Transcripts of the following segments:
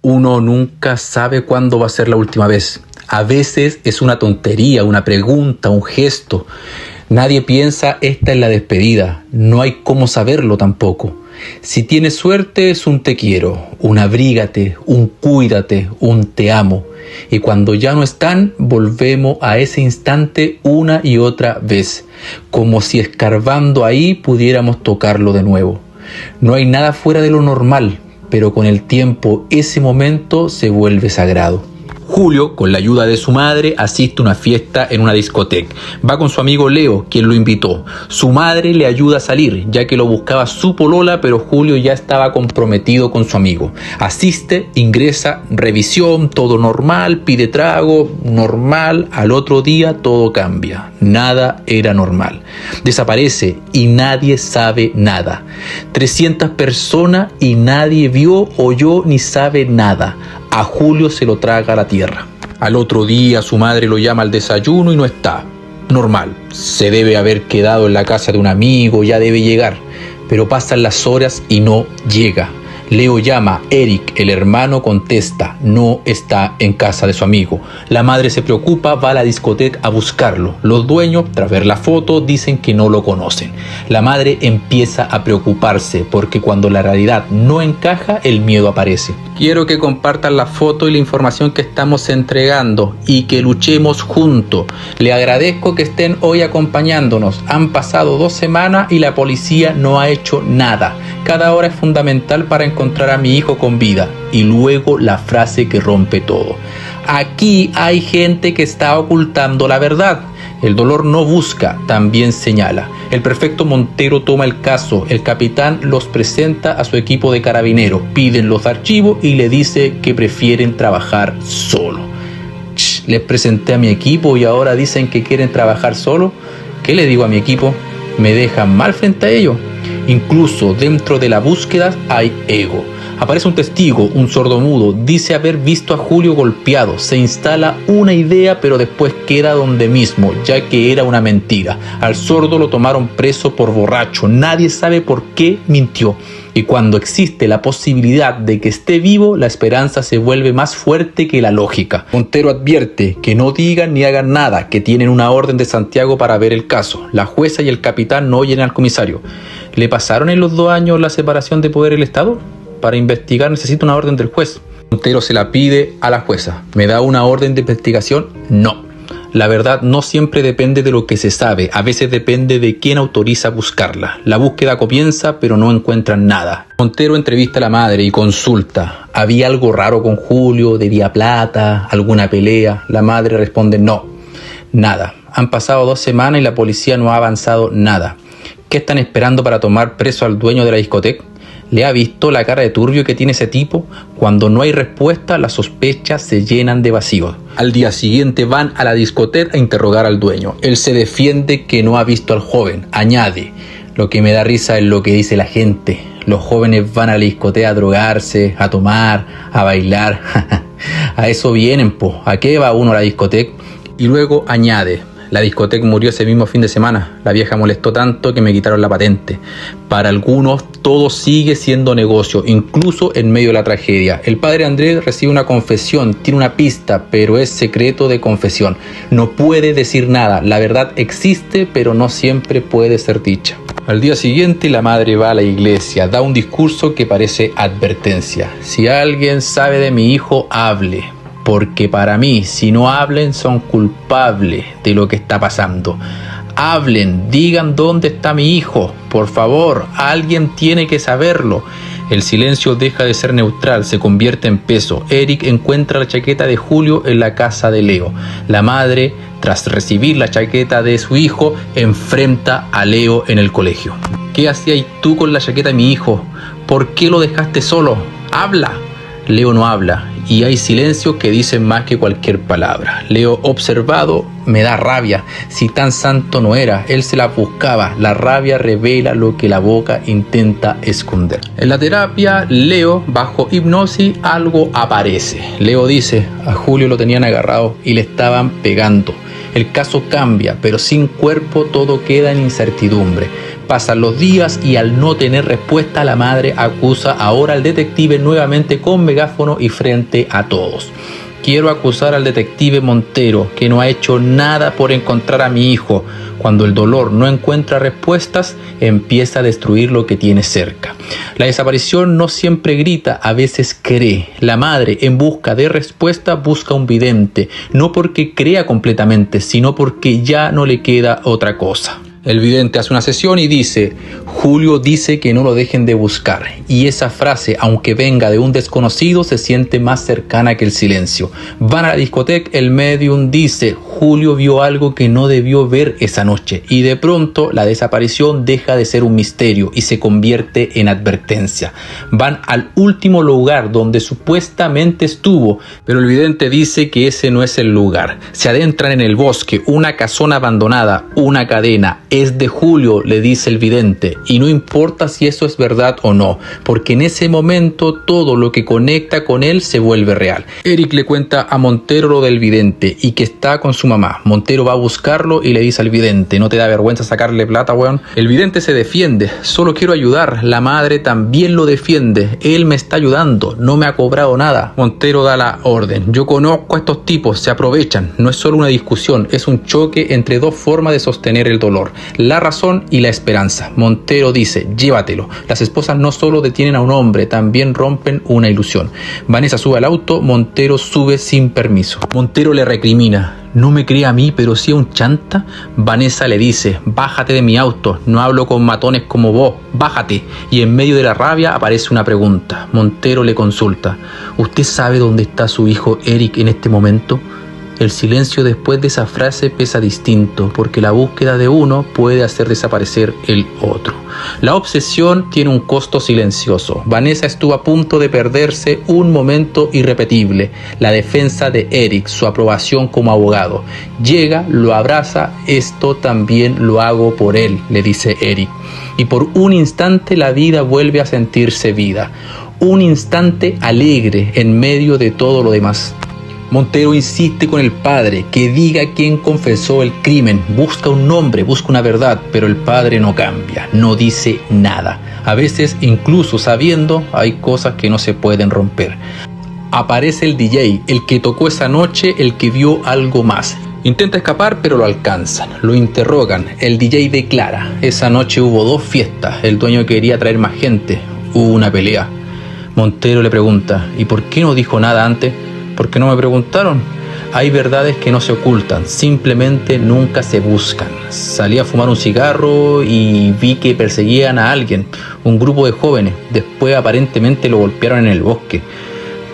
Uno nunca sabe cuándo va a ser la última vez. A veces es una tontería, una pregunta, un gesto. Nadie piensa esta es la despedida. No hay cómo saberlo tampoco. Si tienes suerte es un te quiero, un abrígate, un cuídate, un te amo. Y cuando ya no están, volvemos a ese instante una y otra vez, como si escarbando ahí pudiéramos tocarlo de nuevo. No hay nada fuera de lo normal, pero con el tiempo ese momento se vuelve sagrado. Julio, con la ayuda de su madre, asiste a una fiesta en una discoteca. Va con su amigo Leo, quien lo invitó. Su madre le ayuda a salir, ya que lo buscaba su polola, pero Julio ya estaba comprometido con su amigo. Asiste, ingresa, revisión, todo normal, pide trago, normal. Al otro día todo cambia. Nada era normal. Desaparece y nadie sabe nada. 300 personas y nadie vio, oyó ni sabe nada. A Julio se lo traga la tierra. Al otro día su madre lo llama al desayuno y no está. Normal, se debe haber quedado en la casa de un amigo, ya debe llegar. Pero pasan las horas y no llega. Leo llama, Eric, el hermano, contesta, no está en casa de su amigo. La madre se preocupa, va a la discoteca a buscarlo. Los dueños, tras ver la foto, dicen que no lo conocen. La madre empieza a preocuparse porque cuando la realidad no encaja, el miedo aparece. Quiero que compartan la foto y la información que estamos entregando y que luchemos juntos. Le agradezco que estén hoy acompañándonos. Han pasado 2 semanas y la policía no ha hecho nada. Cada hora es fundamental para encontrar a mi hijo con vida. Y luego la frase que rompe todo. Aquí hay gente que está ocultando la verdad. El dolor no busca, también señala. El prefecto Montero toma el caso. El capitán los presenta a su equipo de carabineros. Piden los archivos y le dice que prefieren trabajar solo. Les presenté a mi equipo y ahora dicen que quieren trabajar solo. ¿Qué le digo a mi equipo? Me dejan mal frente a ellos. Incluso dentro de la búsqueda hay ego. Aparece un testigo, un sordomudo, dice haber visto a Julio golpeado. Se instala una idea, pero después queda donde mismo, ya que era una mentira. Al sordo lo tomaron preso por borracho. Nadie sabe por qué mintió. Y cuando existe la posibilidad de que esté vivo, la esperanza se vuelve más fuerte que la lógica. Montero advierte que no digan ni hagan nada, que tienen una orden de Santiago para ver el caso. La jueza y el capitán no oyen al comisario. ¿Le pasaron en los 2 años la separación de poder del Estado? Para investigar necesita una orden del juez. Montero se la pide a la jueza. ¿Me da una orden de investigación? No. La verdad no siempre depende de lo que se sabe, a veces depende de quién autoriza buscarla. La búsqueda comienza, pero no encuentran nada. Montero entrevista a la madre y consulta. ¿Había algo raro con Julio? ¿Debía plata? ¿Alguna pelea? La madre responde no, nada. Han pasado 2 semanas y la policía no ha avanzado nada. ¿Qué están esperando para tomar preso al dueño de la discoteca? ¿Le ha visto la cara de turbio que tiene ese tipo? Cuando no hay respuesta, las sospechas se llenan de vacío. Al día siguiente van a la discoteca a interrogar al dueño. Él se defiende que no ha visto al joven. Añade, lo que me da risa es lo que dice la gente. Los jóvenes van a la discoteca a drogarse, a tomar, a bailar. A eso vienen, po. ¿A qué va uno a la discoteca? Y luego añade, la discoteca murió ese mismo fin de semana. La vieja molestó tanto que me quitaron la patente. Para algunos todo sigue siendo negocio, incluso en medio de la tragedia. El padre Andrés recibe una confesión, tiene una pista, pero es secreto de confesión. No puede decir nada. La verdad existe, pero no siempre puede ser dicha. Al día siguiente la madre va a la iglesia, da un discurso que parece advertencia. Si alguien sabe de mi hijo, hable. Porque para mí, si no hablen, son culpables de lo que está pasando. Hablen, digan dónde está mi hijo. Por favor, alguien tiene que saberlo. El silencio deja de ser neutral, se convierte en peso. Eric encuentra la chaqueta de Julio en la casa de Leo. La madre, tras recibir la chaqueta de su hijo, enfrenta a Leo en el colegio. ¿Qué hacías tú con la chaqueta de mi hijo? ¿Por qué lo dejaste solo? ¡Habla! Leo no habla y hay silencios que dicen más que cualquier palabra. Leo, observado, me da rabia. Si tan santo no era, él se la buscaba. La rabia revela lo que la boca intenta esconder. En la terapia, Leo, bajo hipnosis, algo aparece. Leo dice, a Julio lo tenían agarrado y le estaban pegando. El caso cambia, pero sin cuerpo todo queda en incertidumbre. Pasan los días y al no tener respuesta, la madre acusa ahora al detective nuevamente con megáfono y frente a todos. Quiero acusar al detective Montero, que no ha hecho nada por encontrar a mi hijo. Cuando el dolor no encuentra respuestas, empieza a destruir lo que tiene cerca. La desaparición no siempre grita, a veces cree. La madre, en busca de respuesta, busca un vidente, no porque crea completamente, sino porque ya no le queda otra cosa. El vidente hace una sesión y dice: Julio dice que no lo dejen de buscar. Y esa frase, aunque venga de un desconocido, se siente más cercana que el silencio. Van a la discoteca, el medium dice: Julio vio algo que no debió ver esa noche. Y de pronto la desaparición deja de ser un misterio y se convierte en advertencia. Van al último lugar donde supuestamente estuvo, pero el vidente dice que ese no es el lugar. Se adentran en el bosque, una casona abandonada, una cadena. Es de Julio, le dice el vidente, y no importa si eso es verdad o no, porque en ese momento todo lo que conecta con él se vuelve real. Eric le cuenta a Montero lo del vidente y que está con su mamá. Montero va a buscarlo y le dice al vidente: ¿no te da vergüenza sacarle plata, weón? El vidente se defiende: solo quiero ayudar. La madre también lo defiende: él me está ayudando, no me ha cobrado nada. Montero da la orden: yo conozco a estos tipos, se aprovechan. No es solo una discusión, es un choque entre dos formas de sostener el dolor: la razón y la esperanza. Montero dice: llévatelo. Las esposas no solo detienen a un hombre, también rompen una ilusión. Vanessa sube al auto, Montero sube sin permiso. Montero le recrimina: ¿no me cree a mí, pero sí a un chanta? Vanessa le dice: bájate de mi auto, no hablo con matones como vos, bájate. Y en medio de la rabia aparece una pregunta. Montero le consulta: ¿usted sabe dónde está su hijo Eric en este momento? El silencio después de esa frase pesa distinto, porque la búsqueda de uno puede hacer desaparecer el otro. La obsesión tiene un costo silencioso. Vanessa estuvo a punto de perderse un momento irrepetible: la defensa de Eric, su aprobación como abogado. Llega, lo abraza: esto también lo hago por él, le dice Eric. Y por un instante la vida vuelve a sentirse vida. Un instante alegre en medio de todo lo demás. Montero insiste con el padre que diga quién confesó el crimen, busca un nombre, busca una verdad, pero el padre no cambia, no dice nada. A veces, incluso sabiendo, hay cosas que no se pueden romper. Aparece el DJ, el que tocó esa noche, el que vio algo más. Intenta escapar, pero lo alcanzan, lo interrogan. El DJ declara: esa noche hubo 2 fiestas, el dueño quería traer más gente, hubo una pelea. Montero le pregunta: ¿y por qué no dijo nada antes? ¿Por qué no me preguntaron? Hay verdades que no se ocultan, simplemente nunca se buscan. Salí a fumar un cigarro y vi que perseguían a alguien, un grupo de jóvenes. Después aparentemente lo golpearon en el bosque.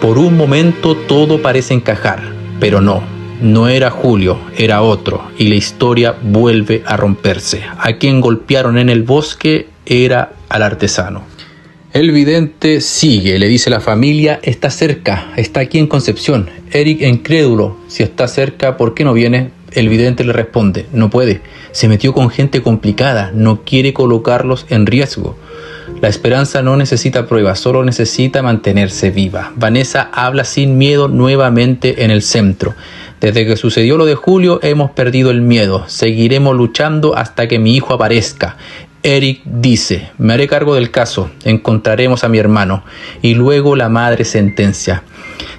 Por un momento todo parece encajar, pero no era Julio, era otro, y la historia vuelve a romperse. A quien golpearon en el bosque era al artesano. El vidente sigue, le dice a la familia: está cerca, está aquí en Concepción. Eric, incrédulo: si está cerca, ¿por qué no viene? El vidente le responde: no puede, se metió con gente complicada, no quiere colocarlos en riesgo. La esperanza no necesita pruebas, solo necesita mantenerse viva. Vanessa habla sin miedo nuevamente en el centro. Desde que sucedió lo de Julio hemos perdido el miedo, seguiremos luchando hasta que mi hijo aparezca. Eric dice: me haré cargo del caso, encontraremos a mi hermano. Y luego la madre sentencia: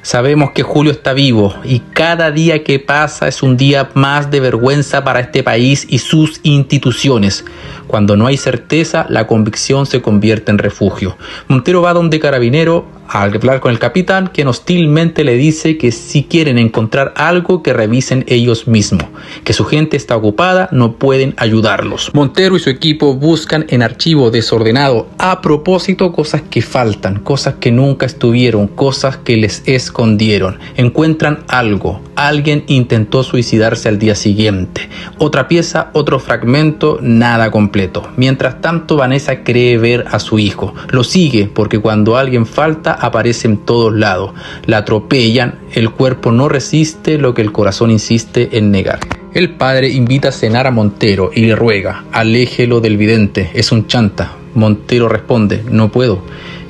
sabemos que Julio está vivo y cada día que pasa es un día más de vergüenza para este país y sus instituciones. Cuando no hay certeza, la convicción se convierte en refugio. Montero va donde Carabinero a hablar con el capitán, quien hostilmente le dice que si quieren encontrar algo, que revisen ellos mismos, que su gente está ocupada, no pueden ayudarlos. Montero y su equipo buscan en archivo desordenado a propósito cosas que faltan, cosas que nunca estuvieron, cosas que les escondieron. Encuentran algo: alguien intentó suicidarse al día siguiente. Otra pieza, otro fragmento, nada completo. Mientras tanto, Vanessa cree ver a su hijo. Lo sigue porque cuando alguien falta aparece en todos lados. La atropellan, el cuerpo no resiste lo que el corazón insiste en negar. El padre invita a cenar a Montero y le ruega: aléjelo del vidente, es un chanta. Montero responde: no puedo.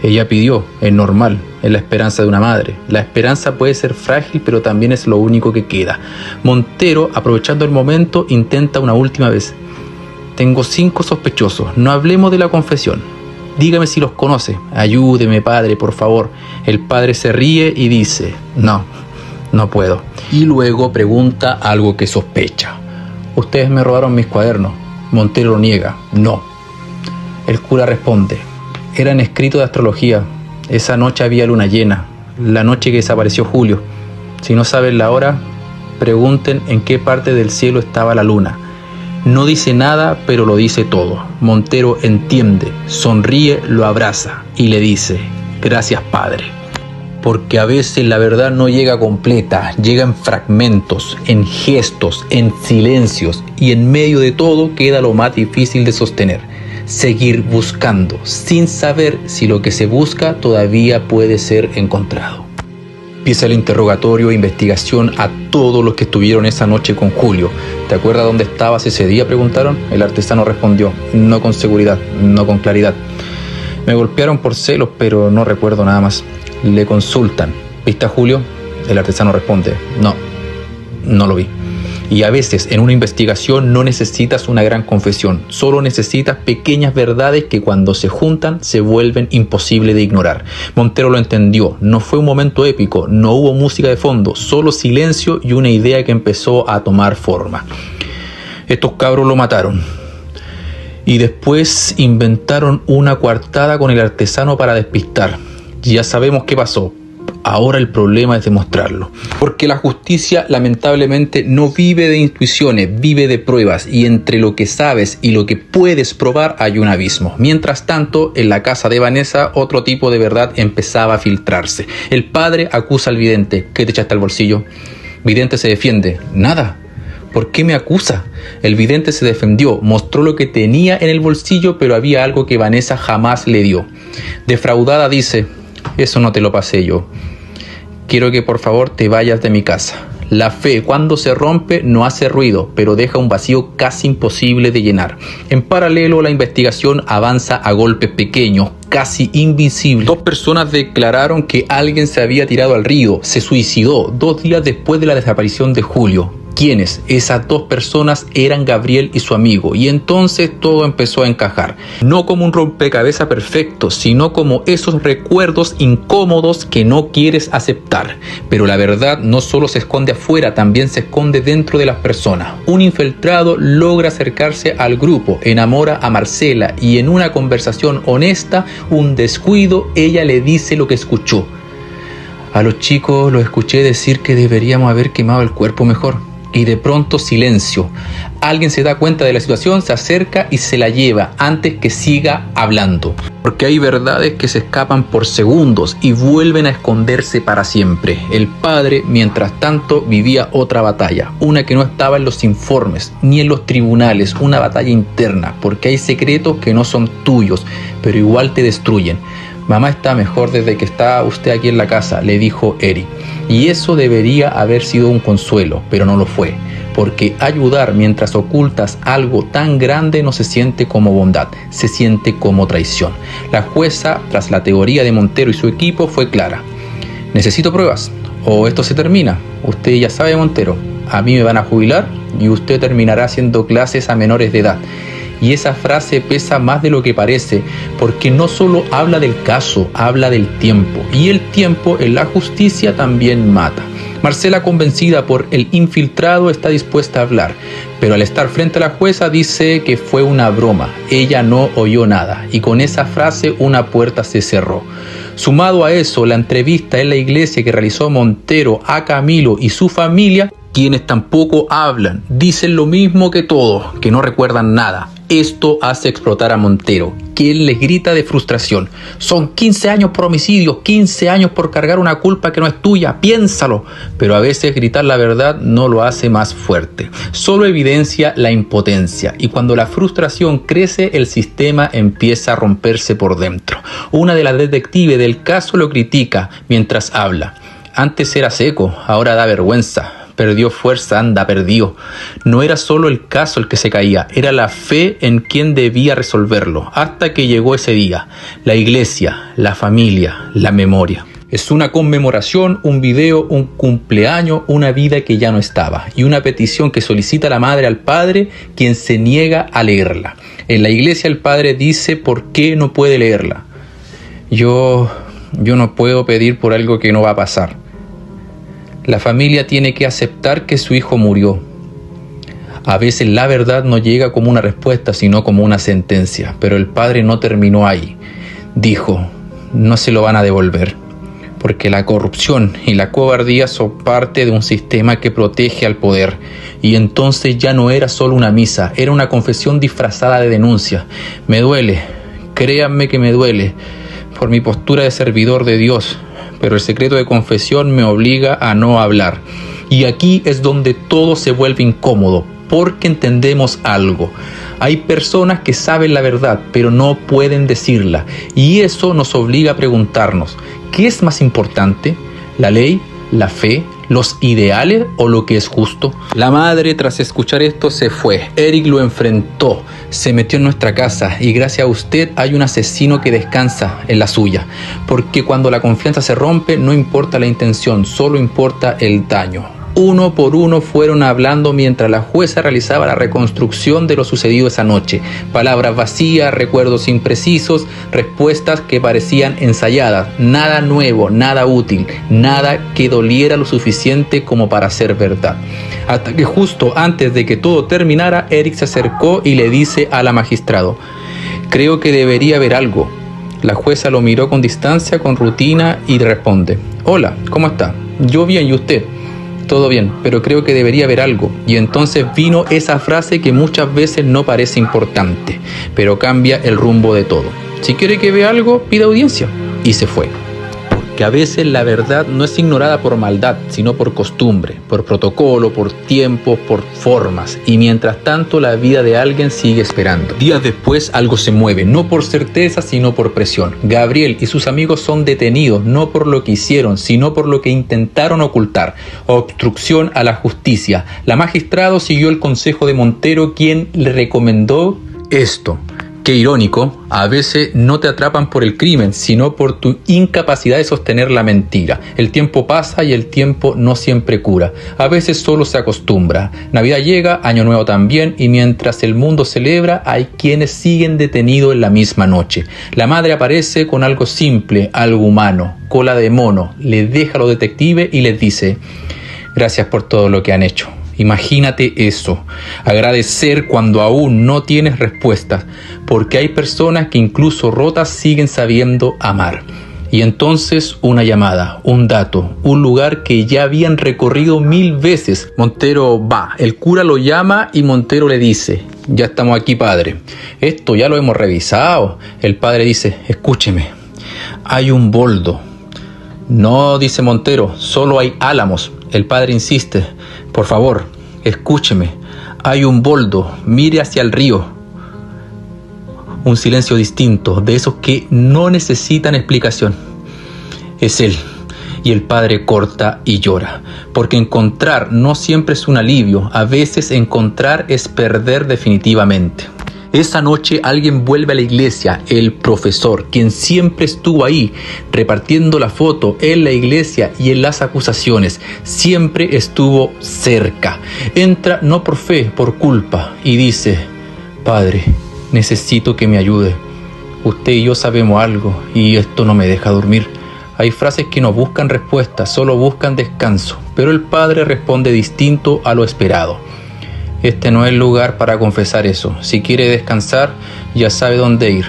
Ella pidió, es normal, es la esperanza de una madre. La esperanza puede ser frágil, pero también es lo único que queda. Montero, aprovechando el momento, intenta una última vez: tengo 5 sospechosos, no hablemos de la confesión. Dígame si los conoce, ayúdeme padre, por favor. El padre se ríe y dice, no puedo. Y luego pregunta algo que sospecha. Ustedes me robaron mis cuadernos. Montero lo niega, no. El cura responde, eran escritos de astrología. Esa noche había luna llena, la noche que desapareció Julio. Si no saben la hora, pregunten en qué parte del cielo estaba la luna. No dice nada, pero lo dice todo. Montero entiende, sonríe, lo abraza y le dice, gracias padre. Porque a veces la verdad no llega completa, llega en fragmentos, en gestos, en silencios, y en medio de todo queda lo más difícil de sostener: seguir buscando, sin saber si lo que se busca todavía puede ser encontrado. Empieza el interrogatorio e investigación a todos los que estuvieron esa noche con Julio. ¿Te acuerdas dónde estabas ese día?, preguntaron. El artesano respondió, no con seguridad, no con claridad. Me golpearon por celos, pero no recuerdo nada más. Le consultan, ¿viste a Julio? El artesano responde, no lo vi. Y a veces en una investigación no necesitas una gran confesión, solo necesitas pequeñas verdades que cuando se juntan se vuelven imposibles de ignorar. Montero lo entendió, no fue un momento épico, no hubo música de fondo, solo silencio y una idea que empezó a tomar forma. Estos cabros lo mataron. Y después inventaron una coartada con el artesano para despistar. Ya sabemos qué pasó. Ahora el problema es demostrarlo. Porque la justicia lamentablemente no vive de intuiciones, vive de pruebas. Y entre lo que sabes y lo que puedes probar hay un abismo. Mientras tanto, en la casa de Vanessa, otro tipo de verdad empezaba a filtrarse. El padre acusa al vidente. ¿Qué te echaste al bolsillo? Vidente se defiende. Nada. ¿Por qué me acusa? El vidente se defendió, mostró lo que tenía en el bolsillo, pero había algo que Vanessa jamás le dio. Defraudada dice, eso no te lo pasé yo. Quiero que por favor te vayas de mi casa. La fe, cuando se rompe, no hace ruido, pero deja un vacío casi imposible de llenar. En paralelo, la investigación avanza a golpes pequeños, casi invisibles. 2 personas declararon que alguien se había tirado al río, se suicidó 2 días después de la desaparición de Julio. ¿Quiénes? Esas 2 personas eran Gabriel y su amigo, y entonces todo empezó a encajar. No como un rompecabezas perfecto, sino como esos recuerdos incómodos que no quieres aceptar. Pero la verdad no solo se esconde afuera, también se esconde dentro de las personas. Un infiltrado logra acercarse al grupo, enamora a Marcela y en una conversación honesta, un descuido, ella le dice lo que escuchó. A los chicos los escuché decir que deberíamos haber quemado el cuerpo mejor. Y de pronto silencio. Alguien se da cuenta de la situación, se acerca y se la lleva antes que siga hablando. Porque hay verdades que se escapan por segundos y vuelven a esconderse para siempre. El padre, mientras tanto, vivía otra batalla. Una que no estaba en los informes, ni en los tribunales. Una batalla interna, porque hay secretos que no son tuyos, pero igual te destruyen. Mamá está mejor desde que está usted aquí en la casa, le dijo Eric. Y eso debería haber sido un consuelo, pero no lo fue. Porque ayudar mientras ocultas algo tan grande no se siente como bondad, se siente como traición. La jueza, tras la teoría de Montero y su equipo, fue clara. Necesito pruebas, o esto se termina. Usted ya sabe, Montero, a mí me van a jubilar y usted terminará haciendo clases a menores de edad. Y esa frase pesa más de lo que parece, porque no solo habla del caso, habla del tiempo. Y el tiempo en la justicia también mata. Marcela, convencida por el infiltrado, está dispuesta a hablar, pero al estar frente a la jueza dice que fue una broma. Ella no oyó nada, y con esa frase una puerta se cerró. Sumado a eso, la entrevista en la iglesia que realizó Montero a Camilo y su familia, quienes tampoco hablan, dicen lo mismo que todos, que no recuerdan nada. Esto hace explotar a Montero, quien les grita de frustración. Son 15 años por homicidio, 15 años por cargar una culpa que no es tuya, piénsalo. Pero a veces gritar la verdad no lo hace más fuerte, solo evidencia la impotencia. Y cuando la frustración crece, el sistema empieza a romperse por dentro. Una de las detectives del caso lo critica mientras habla. Antes era seco, ahora da vergüenza. Perdió fuerza, anda perdido. No era solo el caso el que se caía, era la fe en quien debía resolverlo, hasta que llegó ese día. La iglesia, la familia, la memoria. Es una conmemoración, un video, un cumpleaños, una vida que ya no estaba y una petición que solicita la madre al padre, quien se niega a leerla. En la iglesia el padre dice por qué no puede leerla. Yo no puedo pedir por algo que no va a pasar. La familia tiene que aceptar que su hijo murió. A veces la verdad no llega como una respuesta, sino como una sentencia, pero el padre no terminó ahí. Dijo, no se lo van a devolver, porque la corrupción y la cobardía son parte de un sistema que protege al poder. Y entonces ya no era solo una misa, era una confesión disfrazada de denuncia. Me duele, créanme que me duele, por mi postura de servidor de Dios, pero el secreto de confesión me obliga a no hablar. Y aquí es donde todo se vuelve incómodo, porque entendemos algo. Hay personas que saben la verdad, pero no pueden decirla. Y eso nos obliga a preguntarnos, ¿qué es más importante? ¿La ley, la fe, los ideales o lo que es justo? La madre, tras escuchar esto, se fue. Eric lo enfrentó, se metió en nuestra casa y gracias a usted hay un asesino que descansa en la suya. Porque cuando la confianza se rompe, no importa la intención, solo importa el daño. Uno por uno fueron hablando mientras la jueza realizaba la reconstrucción de lo sucedido esa noche. Palabras vacías, recuerdos imprecisos, respuestas que parecían ensayadas. Nada nuevo, nada útil, nada que doliera lo suficiente como para ser verdad. Hasta que justo antes de que todo terminara, Eric se acercó y le dice a la magistrado, creo que debería haber algo. La jueza lo miró con distancia, con rutina y responde, hola, ¿cómo está? Yo bien, ¿y usted? Todo bien, pero creo que debería haber algo. Y entonces vino esa frase que muchas veces no parece importante, pero cambia el rumbo de todo. Si quiere que vea algo, pida audiencia. Y se fue. Porque a veces la verdad no es ignorada por maldad, sino por costumbre, por protocolo, por tiempo, por formas. Y mientras tanto la vida de alguien sigue esperando. Días después algo se mueve, no por certeza, sino por presión. Gabriel y sus amigos son detenidos, no por lo que hicieron, sino por lo que intentaron ocultar. Obstrucción a la justicia. La magistrado siguió el consejo de Montero, quien le recomendó esto. Qué irónico, a veces no te atrapan por el crimen, sino por tu incapacidad de sostener la mentira. El tiempo pasa y el tiempo no siempre cura. A veces solo se acostumbra. Navidad llega, Año Nuevo también, y mientras el mundo celebra, hay quienes siguen detenidos en la misma noche. La madre aparece con algo simple, algo humano, cola de mono, le deja a los detectives y les dice, gracias por todo lo que han hecho. Imagínate eso, agradecer cuando aún no tienes respuestas, porque hay personas que incluso rotas siguen sabiendo amar. Y entonces una llamada, un dato, un lugar que ya habían recorrido 1000 veces. Montero va, el cura lo llama y Montero le dice, ya estamos aquí, padre, esto ya lo hemos revisado. El padre dice, escúcheme, hay un boldo. No, dice Montero, solo hay álamos. El padre insiste, por favor, escúcheme, hay un boldo, mire hacia el río. Un silencio distinto, de esos que no necesitan explicación. Es él. Y el padre corta y llora, porque encontrar no siempre es un alivio, a veces encontrar es perder definitivamente. Esa noche alguien vuelve a la iglesia, el profesor, quien siempre estuvo ahí, repartiendo la foto en la iglesia y en las acusaciones, siempre estuvo cerca. Entra no por fe, por culpa, y dice, Padre, necesito que me ayude. Usted y yo sabemos algo, y esto no me deja dormir. Hay frases que no buscan respuesta, solo buscan descanso, pero el padre responde distinto a lo esperado. Este no es el lugar para confesar eso. Si quiere descansar, ya sabe dónde ir.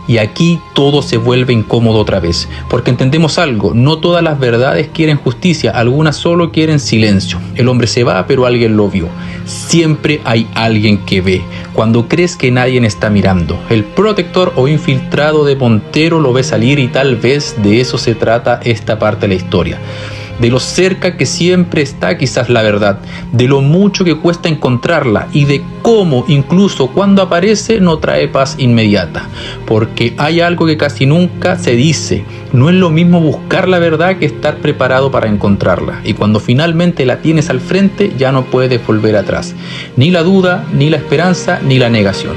Y aquí todo se vuelve incómodo otra vez, porque entendemos algo, no todas las verdades quieren justicia, algunas solo quieren silencio. El hombre se va, pero alguien lo vio. Siempre hay alguien que ve, cuando crees que nadie está mirando. El protector o infiltrado de Montero lo ve salir y tal vez de eso se trata esta parte de la historia. De lo cerca que siempre está quizás la verdad, de lo mucho que cuesta encontrarla y de cómo incluso cuando aparece no trae paz inmediata. Porque hay algo que casi nunca se dice, no es lo mismo buscar la verdad que estar preparado para encontrarla. Y cuando finalmente la tienes al frente ya no puedes volver atrás, ni la duda, ni la esperanza, ni la negación.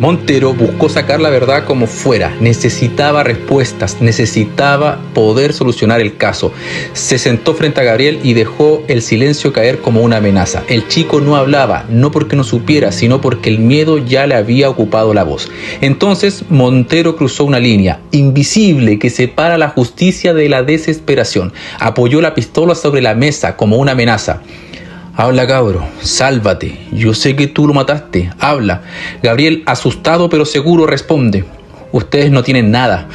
Montero buscó sacar la verdad como fuera, necesitaba respuestas, necesitaba poder solucionar el caso. Se sentó frente a Gabriel y dejó el silencio caer como una amenaza. El chico no hablaba, no porque no supiera, sino porque el miedo ya le había ocupado la voz. Entonces Montero cruzó una línea invisible que separa la justicia de la desesperación. Apoyó la pistola sobre la mesa como una amenaza. Habla, cabro, sálvate, yo sé que tú lo mataste, habla. Gabriel, asustado pero seguro, responde. Ustedes no tienen nada,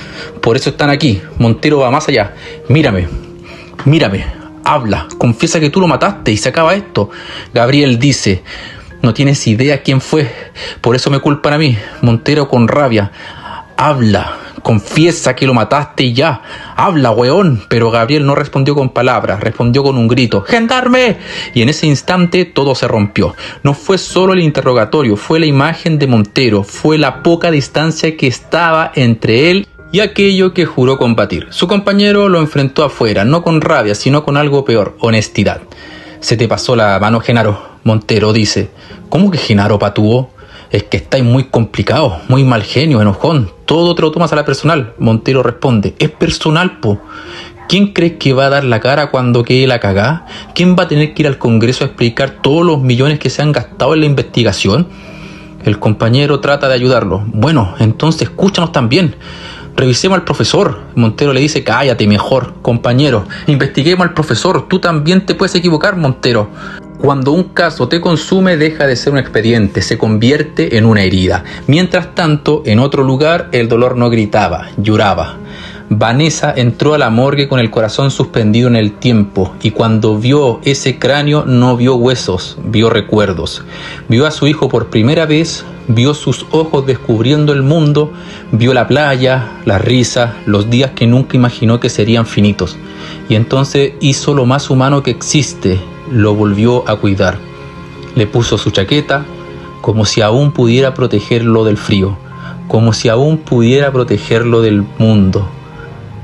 por eso están aquí. Montero va más allá. Mírame, habla, confiesa que tú lo mataste y se acaba esto. Gabriel dice, no tienes idea quién fue, por eso me culpan a mí. Montero con rabia, habla. Confiesa que lo mataste y ya. Habla, weón. Pero Gabriel no respondió con palabras, respondió con un grito. ¡Gendarme! Y en ese instante todo se rompió. No fue solo el interrogatorio, fue la imagen de Montero, fue la poca distancia que estaba entre él y aquello que juró combatir. Su compañero lo enfrentó afuera, no con rabia, sino con algo peor, honestidad. Se te pasó la mano, Genaro. Montero dice. ¿Cómo que Genaro, patúo? Es que estáis muy complicado, muy mal genio, enojón. Todo te lo tomas a la personal. Montero responde, es personal, po. ¿Quién crees que va a dar la cara cuando quede la cagá? ¿Quién va a tener que ir al Congreso a explicar todos los millones que se han gastado en la investigación? El compañero trata de ayudarlo. Bueno, entonces escúchanos también. Revisemos al profesor. Montero le dice, cállate mejor, compañero. Investiguemos al profesor. Tú también te puedes equivocar, Montero. Cuando un caso te consume, deja de ser un expediente, se convierte en una herida. Mientras tanto, en otro lugar, el dolor no gritaba, lloraba. Vanessa entró a la morgue con el corazón suspendido en el tiempo y cuando vio ese cráneo no vio huesos, vio recuerdos. Vio a su hijo por primera vez, vio sus ojos descubriendo el mundo, vio la playa, la risa, los días que nunca imaginó que serían finitos. Y entonces hizo lo más humano que existe, lo volvió a cuidar. Le puso su chaqueta, como si aún pudiera protegerlo del frío, como si aún pudiera protegerlo del mundo.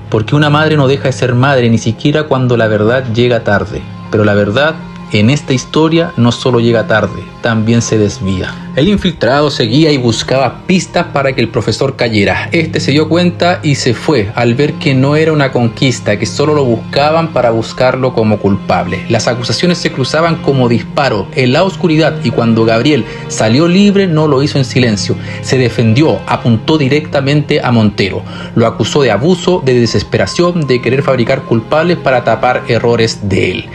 Porque una madre no deja de ser madre ni siquiera cuando la verdad llega tarde. Pero la verdad en esta historia no solo llega tarde, también se desvía. El infiltrado seguía y buscaba pistas para que el profesor cayera. Este se dio cuenta y se fue al ver que no era una conquista, que solo lo buscaban para buscarlo como culpable. Las acusaciones se cruzaban como disparo en la oscuridad y cuando Gabriel salió libre no lo hizo en silencio. Se defendió, apuntó directamente a Montero. Lo acusó de abuso, de desesperación, de querer fabricar culpables para tapar errores de él.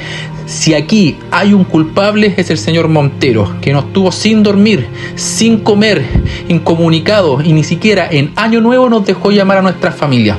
Si aquí hay un culpable es el señor Montero, que nos tuvo sin dormir, sin comer, incomunicado y ni siquiera en Año Nuevo nos dejó llamar a nuestra familia.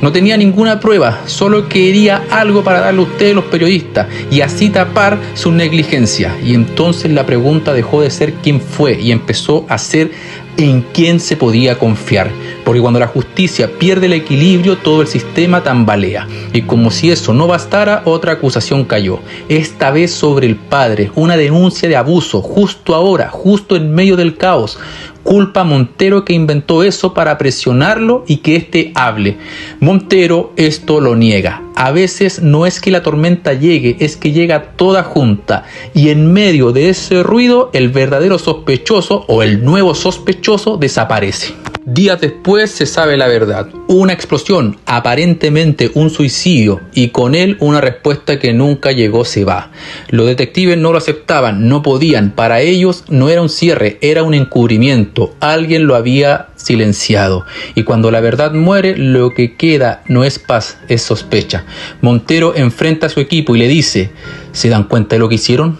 No tenía ninguna prueba, solo quería algo para darle a ustedes los periodistas y así tapar su negligencia. Y entonces la pregunta dejó de ser quién fue y empezó a ser en quién se podía confiar. Porque cuando la justicia pierde el equilibrio, todo el sistema tambalea. Y como si eso no bastara, otra acusación cayó. Esta vez sobre el padre, una denuncia de abuso, justo ahora, justo en medio del caos. Culpa a Montero que inventó eso para presionarlo y que éste hable. Montero esto lo niega. A veces no es que la tormenta llegue, es que llega toda junta. Y en medio de ese ruido, el verdadero sospechoso o el nuevo sospechoso desaparece. Días después se sabe la verdad. Una explosión, aparentemente un suicidio, y con él una respuesta que nunca llegó se va. Los detectives no lo aceptaban, no podían. Para ellos no era un cierre, era un encubrimiento. Alguien lo había silenciado. Y cuando la verdad muere, lo que queda no es paz, es sospecha. Montero enfrenta a su equipo y le dice, ¿se dan cuenta de lo que hicieron?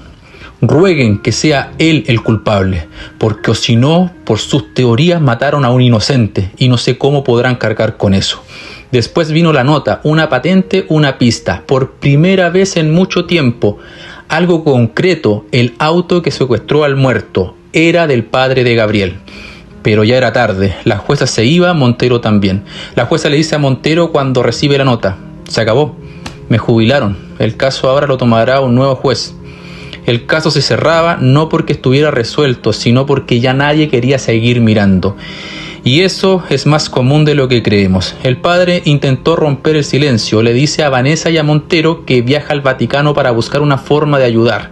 Rueguen que sea él el culpable, porque o si no, por sus teorías mataron a un inocente y no sé cómo podrán cargar con eso. Después vino la nota, una patente, una pista, por primera vez en mucho tiempo, algo concreto, el auto que secuestró al muerto, era del padre de Gabriel. Pero ya era tarde, la jueza se iba, Montero también. La jueza le dice a Montero cuando recibe la nota, se acabó, me jubilaron, el caso ahora lo tomará un nuevo juez. El caso se cerraba no porque estuviera resuelto, sino porque ya nadie quería seguir mirando. Y eso es más común de lo que creemos. El padre intentó romper el silencio, le dice a Vanessa y a Montero que viaja al Vaticano para buscar una forma de ayudar.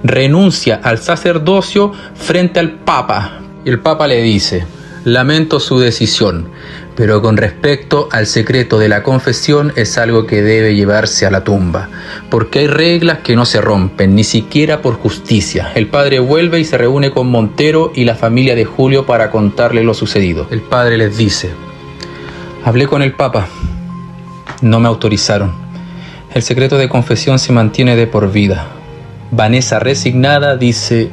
Renuncia al sacerdocio frente al Papa. Y el Papa le dice, lamento su decisión, pero con respecto al secreto de la confesión es algo que debe llevarse a la tumba, porque hay reglas que no se rompen, ni siquiera por justicia. El padre vuelve y se reúne con Montero y la familia de Julio para contarle lo sucedido. El padre les dice: hablé con el Papa, no me autorizaron. El secreto de confesión se mantiene de por vida. Vanessa, resignada, dice: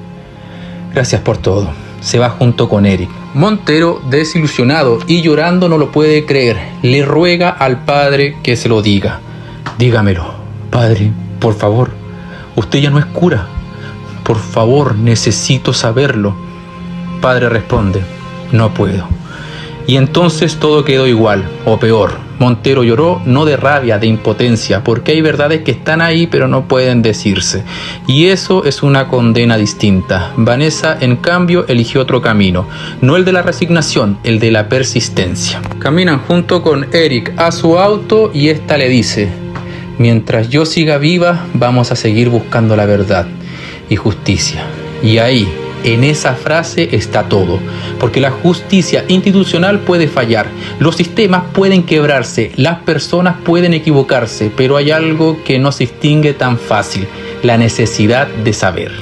gracias por todo. Se va junto con Eric. Montero, desilusionado y llorando, no lo puede creer. Le ruega al padre que se lo diga. Dígamelo, padre, por favor. Usted ya no es cura. Por favor, necesito saberlo. Padre responde: no puedo. Y entonces todo quedó igual, o peor. Montero lloró no de rabia, de impotencia, porque hay verdades que están ahí pero no pueden decirse. Y eso es una condena distinta. Vanessa, en cambio, eligió otro camino. No el de la resignación, el de la persistencia. Caminan junto con Eric a su auto y ésta le dice: mientras yo siga viva, vamos a seguir buscando la verdad y justicia. Y ahí, en esa frase está todo, porque la justicia institucional puede fallar, los sistemas pueden quebrarse, las personas pueden equivocarse, pero hay algo que no se extingue tan fácil: la necesidad de saber.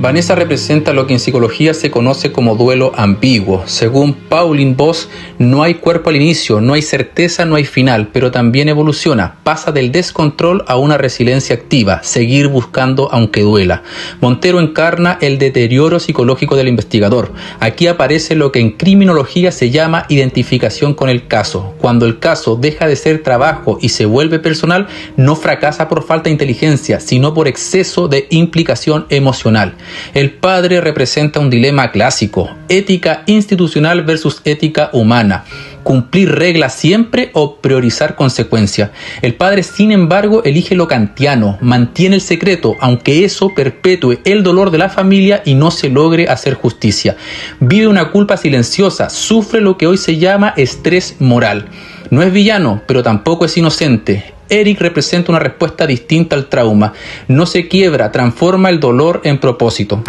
Vanessa representa lo que en psicología se conoce como duelo ambiguo. Según Pauline Boss, no hay cuerpo al inicio, no hay certeza, no hay final, pero también evoluciona, pasa del descontrol a una resiliencia activa, seguir buscando aunque duela. Montero encarna el deterioro psicológico del investigador. Aquí aparece lo que en criminología se llama identificación con el caso. Cuando el caso deja de ser trabajo y se vuelve personal, no fracasa por falta de inteligencia, sino por exceso de implicación emocional. El padre representa un dilema clásico: ética institucional versus ética humana. ¿Cumplir reglas siempre o priorizar consecuencias? El padre, sin embargo, elige lo kantiano, mantiene el secreto, aunque eso perpetúe el dolor de la familia y no se logre hacer justicia. Vive una culpa silenciosa, sufre lo que hoy se llama estrés moral. No es villano, pero tampoco es inocente. Eric representa una respuesta distinta al trauma. No se quiebra, transforma el dolor en propósito.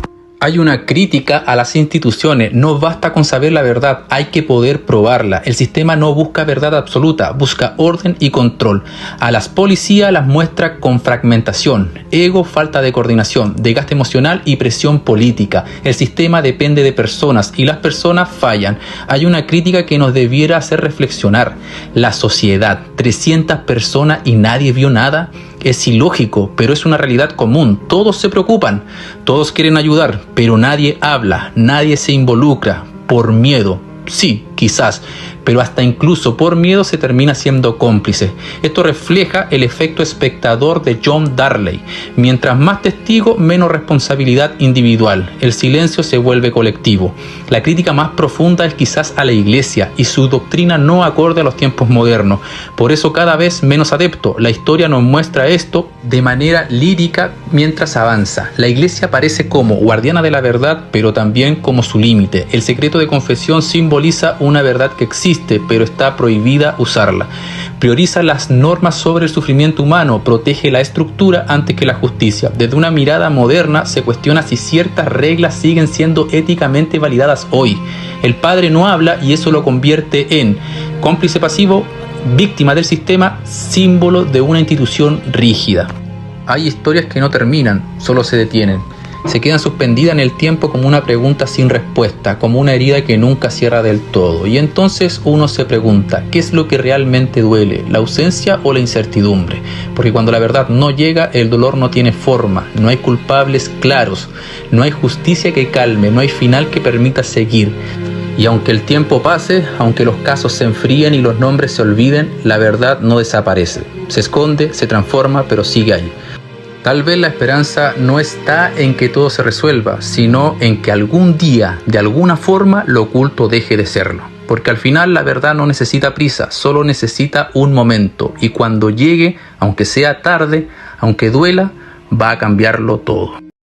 Hay una crítica a las instituciones. No basta con saber la verdad, hay que poder probarla. El sistema no busca verdad absoluta, busca orden y control. A las policías las muestra con fragmentación, ego, falta de coordinación, desgaste emocional y presión política. El sistema depende de personas y las personas fallan. Hay una crítica que nos debiera hacer reflexionar. La sociedad, 300 personas y nadie vio nada. Es ilógico, pero es una realidad común. Todos se preocupan, todos quieren ayudar, pero nadie habla, nadie se involucra, por miedo. Sí, quizás, pero hasta incluso por miedo se termina siendo cómplice. Esto refleja el efecto espectador de John Darley. Mientras más testigo, menos responsabilidad individual. El silencio se vuelve colectivo. La crítica más profunda es quizás a la iglesia y su doctrina no acorde a los tiempos modernos. Por eso cada vez menos adepto. La historia nos muestra esto de manera lírica mientras avanza. La iglesia aparece como guardiana de la verdad, pero también como su límite. El secreto de confesión simboliza una verdad que existe, pero está prohibida usarla. Prioriza las normas sobre el sufrimiento humano, protege la estructura antes que la justicia. Desde una mirada moderna se cuestiona si ciertas reglas siguen siendo éticamente validadas hoy. El padre no habla y eso lo convierte en cómplice pasivo, víctima del sistema, símbolo de una institución rígida. Hay historias que no terminan, solo se detienen. Se quedan suspendidas en el tiempo como una pregunta sin respuesta, como una herida que nunca cierra del todo. Y entonces uno se pregunta, ¿qué es lo que realmente duele? ¿La ausencia o la incertidumbre? Porque cuando la verdad no llega, el dolor no tiene forma, no hay culpables claros, no hay justicia que calme, no hay final que permita seguir. Y aunque el tiempo pase, aunque los casos se enfríen y los nombres se olviden, la verdad no desaparece. Se esconde, se transforma, pero sigue ahí. Tal vez la esperanza no está en que todo se resuelva, sino en que algún día, de alguna forma, lo oculto deje de serlo. Porque al final la verdad no necesita prisa, solo necesita un momento. Y cuando llegue, aunque sea tarde, aunque duela, va a cambiarlo todo.